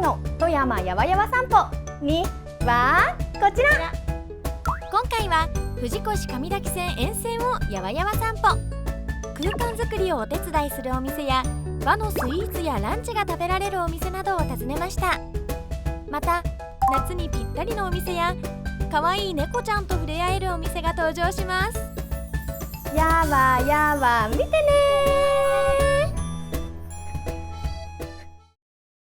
の富山やわやわ散歩にはこちら。今回は藤越上滝線沿線をやわやわ散歩。空間づくりをお手伝いするお店や和のスイーツやランチが食べられるお店などを訪ねました。また夏にぴったりのお店や可愛い猫ちゃんと触れ合えるお店が登場します。やわやわ見てねー。